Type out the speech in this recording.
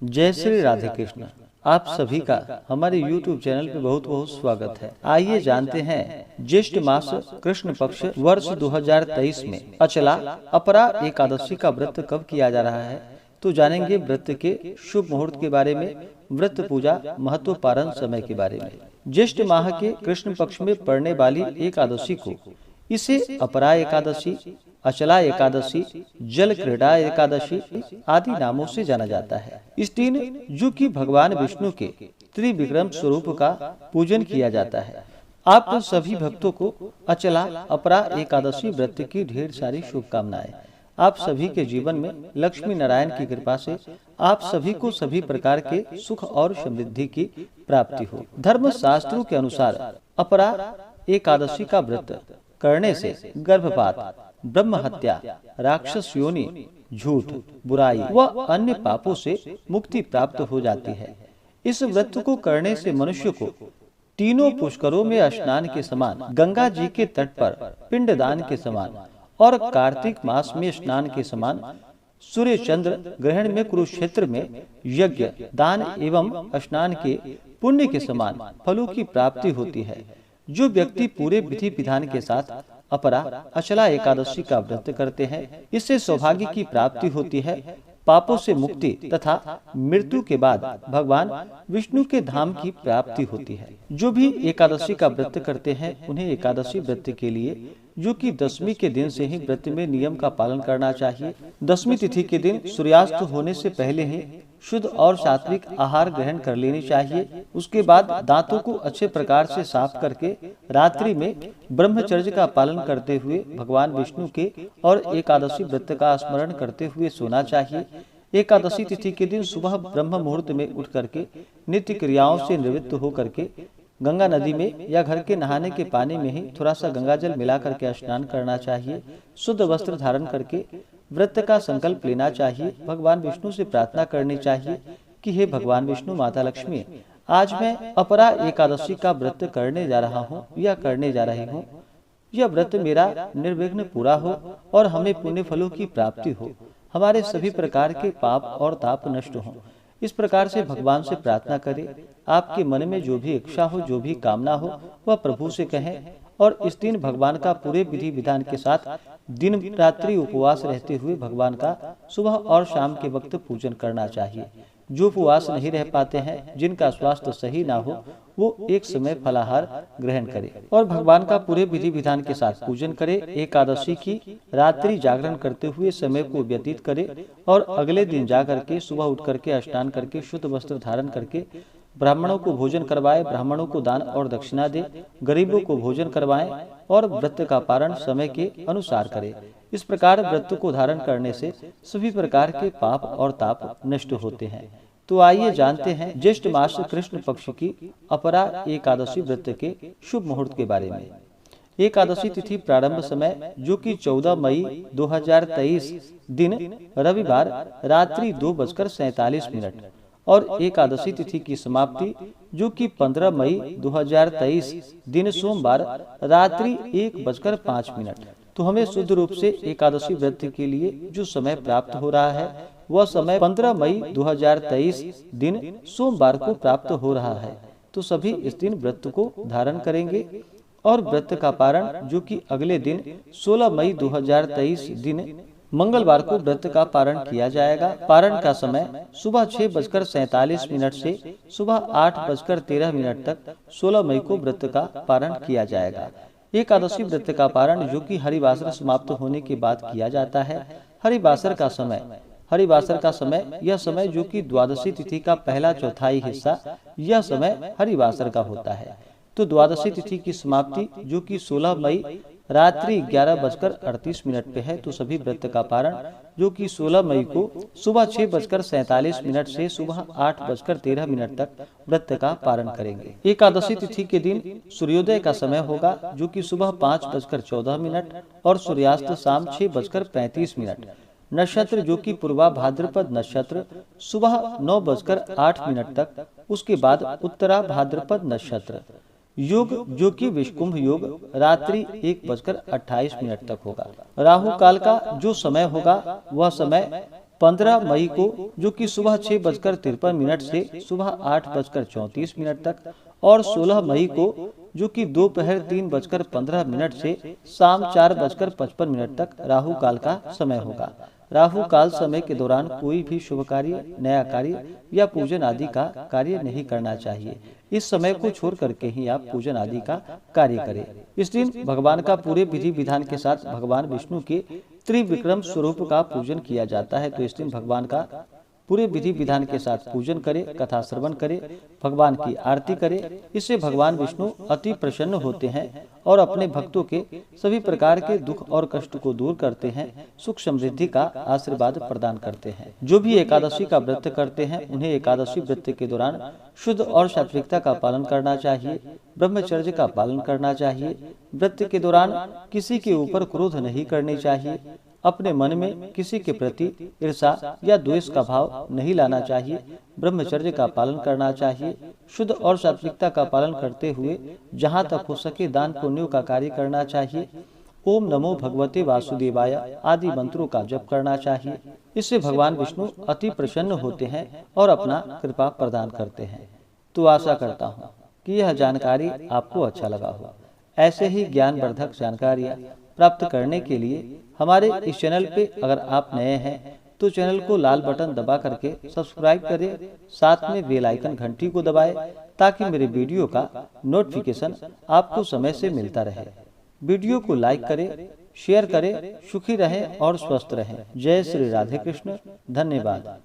जय श्री राधे कृष्ण। आप सभी का हमारे YouTube चैनल पे बहुत बहुत स्वागत है। आइए जानते हैं ज्येष्ठ मास कृष्ण पक्ष वर्ष 2023 में अचला अपरा एकादशी का व्रत कब किया जा रहा है। तो जानेंगे व्रत के शुभ मुहूर्त के बारे में, व्रत पूजा महत्व, पारण समय के बारे में। ज्येष्ठ माह के कृष्ण पक्ष में पड़ने वाली एकादशी को इसे अपरा एकादशी, अचला एकादशी, जल क्रीड़ा एकादशी आदि नामों से जाना जाता है। इस दिन जो कि भगवान विष्णु के त्रिविक्रम स्वरूप का पूजन किया जाता है। आप सभी भक्तों को अचला अपरा एकादशी व्रत की ढेर सारी शुभकामनाएं। आप सभी के जीवन में लक्ष्मी नारायण की कृपा से आप सभी को सभी प्रकार के सुख और समृद्धि की प्राप्ति हो। धर्म शास्त्रों के अनुसार अपरा एकादशी का व्रत करने से गर्भपात, ब्रह्म हत्या, राक्षस योनि, झूठ, बुराई व अन्य पापों से मुक्ति प्राप्त हो जाती है। इस व्रत को करने से मनुष्य को तीनों पुष्करों में स्नान के समान, गंगा जी के तट पर पिंडदान के समान और कार्तिक मास में स्नान के समान, सूर्य चंद्र ग्रहण में कुरुक्षेत्र में यज्ञ, दान एवं स्नान के पुण्य के समान फलों की प्राप्ति होती है। जो व्यक्ति पूरे विधि विधान के साथ अपरा अचला एकादशी का व्रत करते हैं, इससे सौभाग्य की प्राप्ति होती है, पापों से मुक्ति तथा मृत्यु के बाद भगवान विष्णु के धाम की प्राप्ति होती है। जो भी एकादशी का व्रत करते हैं, उन्हें एकादशी व्रत के लिए जो कि दशमी के दिन से ही व्रत में नियम का पालन करना चाहिए। दशमी तिथि के दिन सूर्यास्त होने से पहले ही शुद्ध और सात्विक आहार ग्रहण कर लेनी चाहिए। उसके बाद दांतों को अच्छे प्रकार से साफ करके रात्रि में ब्रह्मचर्य का पालन करते हुए भगवान विष्णु के और एकादशी व्रत का स्मरण करते हुए सोना चाहिए। एकादशी तिथि के दिन सुबह ब्रह्म मुहूर्त में उठ करके नित्य क्रियाओं से निवृत्त होकर के गंगा नदी में या घर के नहाने के पानी में ही थोड़ा सा गंगा जल मिला करके स्नान करना चाहिए। शुद्ध वस्त्र धारण करके व्रत का संकल्प लेना चाहिए। भगवान विष्णु से प्रार्थना करनी चाहिए कि हे भगवान विष्णु, माता लक्ष्मी, आज मैं अपरा एकादशी का व्रत करने जा रहा हूँ या करने जा रही हूँ। यह व्रत मेरा निर्विघ्न पूरा हो और हमें पुण्य फलों की प्राप्ति हो, हमारे सभी प्रकार के पाप और ताप नष्ट हों। इस प्रकार से भगवान से प्रार्थना करें। आपके मन में जो भी इच्छा हो, जो भी कामना हो, वह प्रभु से कहें। और इस दिन भगवान का पूरे विधि विधान के साथ दिन रात्रि उपवास रहते हुए भगवान का सुबह और शाम के वक्त पूजन करना चाहिए। जो उपवास नहीं रह पाते हैं, जिनका स्वास्थ्य सही ना हो, वो एक समय फलाहार ग्रहण करे और भगवान का पूरे विधि विधान के साथ पूजन करे। एकादशी की रात्रि जागरण करते हुए समय को व्यतीत करे और अगले दिन जाकर के सुबह उठ करके स्नान करके शुद्ध वस्त्र धारण करके ब्राह्मणों को भोजन करवाए, ब्राह्मणों को दान और दक्षिणा दे, गरीबों को भोजन करवाएं और व्रत का पारण समय के अनुसार करे। इस प्रकार व्रत को धारण करने से सभी प्रकार के पाप और ताप नष्ट होते हैं। तो आइए जानते हैं ज्येष्ठ मास कृष्ण पक्ष की अपरा एकादशी व्रत के शुभ मुहूर्त के बारे में। एकादशी तिथि प्रारंभ समय जो कि 14 मई 2023 दिन रविवार रात्रि 2:47 और एकादशी तिथि की समाप्ति जो कि 15 मई 2023 दिन सोमवार रात्रि 1:05। तो हमें शुद्ध रूप से एकादशी व्रत के लिए जो समय प्राप्त हो रहा है, वह समय 15 मई 2023 दिन सोमवार को प्राप्त हो रहा है। तो सभी इस दिन व्रत को धारण करेंगे और व्रत का पारण जो कि अगले दिन 16 मई 2023 दिन मंगलवार को व्रत का पारण किया जाएगा। पारण का समय सुबह 6:47 से सुबह 8:13 तक 16 मई को व्रत का पारण किया जाएगा। एकादशी व्रत का पारण जो कि हरिवासर समाप्त होने के बाद किया जाता है। हरिवासर का समय यह समय जो कि द्वादशी तिथि का पहला चौथाई हिस्सा, यह समय हरिवासर का होता है। तो द्वादशी तिथि की समाप्ति जो कि 16 मई रात्रि 11:38 पे है। तो सभी व्रत का पारण जो कि 16 मई को सुबह 6:47 से सुबह 8:13 तक व्रत का पारण करेंगे। एकादशी तिथि के दिन सूर्योदय का समय होगा जो कि सुबह 5:14 और सूर्यास्त शाम 6:35। नक्षत्र जो कि पूर्वा भाद्रपद नक्षत्र सुबह 9:08 तक, उसके बाद उत्तरा भाद्रपद नक्षत्र। योग जो कि विषकुंभ योग रात्रि 1:28 तक होगा। राहु काल का जो समय होगा वह समय 15 मई को जो कि सुबह 6:53 से सुबह 8:34 तक और 16 मई को जो कि दोपहर 3:15 से शाम 4:55 तक राहु काल का समय होगा। राहु काल समय के दौरान कोई भी शुभ कार्य, नया कार्य या पूजन आदि का कार्य नहीं करना चाहिए। इस समय को छोड़ करके ही आप पूजन आदि का कार्य करें। इस दिन भगवान का पूरे विधि विधान के साथ भगवान विष्णु के त्रिविक्रम स्वरूप का पूजन किया जाता है। तो इस दिन भगवान का पूरे विधि विधान के साथ पूजन करें, कथा श्रवण करें, भगवान की आरती करें। इससे भगवान विष्णु अति प्रसन्न होते हैं और अपने भक्तों के सभी प्रकार के दुख और कष्ट को दूर करते हैं, सुख समृद्धि का आशीर्वाद प्रदान करते हैं। जो भी एकादशी का व्रत करते हैं उन्हें एकादशी व्रत के दौरान शुद्ध और सात्विकता का पालन करना चाहिए, ब्रह्मचर्य का पालन करना चाहिए। व्रत के दौरान किसी के ऊपर क्रोध नहीं करनी चाहिए, अपने मन में किसी के प्रति ईर्ष्या या द्वेष का भाव नहीं लाना चाहिए, ब्रह्मचर्य का पालन करना चाहिए। शुद्ध और सात्विकता का पालन करते हुए जहाँ तक हो सके दान पुण्यों का कार्य करना चाहिए। ओम नमो भगवते वासुदेवाय आदि मंत्रों का जप करना चाहिए। इससे भगवान विष्णु अति प्रसन्न होते हैं और अपना कृपा प्रदान करते हैं। तो आशा करता हूँ कि यह जानकारी आपको अच्छा लगा हो। ऐसे ही ज्ञानवर्धक जानकारियाँ प्राप्त करने के लिए हमारे इस चैनल पे अगर आप नए हैं तो चैनल को लाल बटन दबा करके सब्सक्राइब करें, साथ में बेल आइकन घंटी को दबाएं ताकि मेरे वीडियो का नोटिफिकेशन आपको समय से मिलता रहे। वीडियो को लाइक करें, शेयर करें। सुखी रहें और स्वस्थ रहें। जय श्री राधे कृष्ण। धन्यवाद।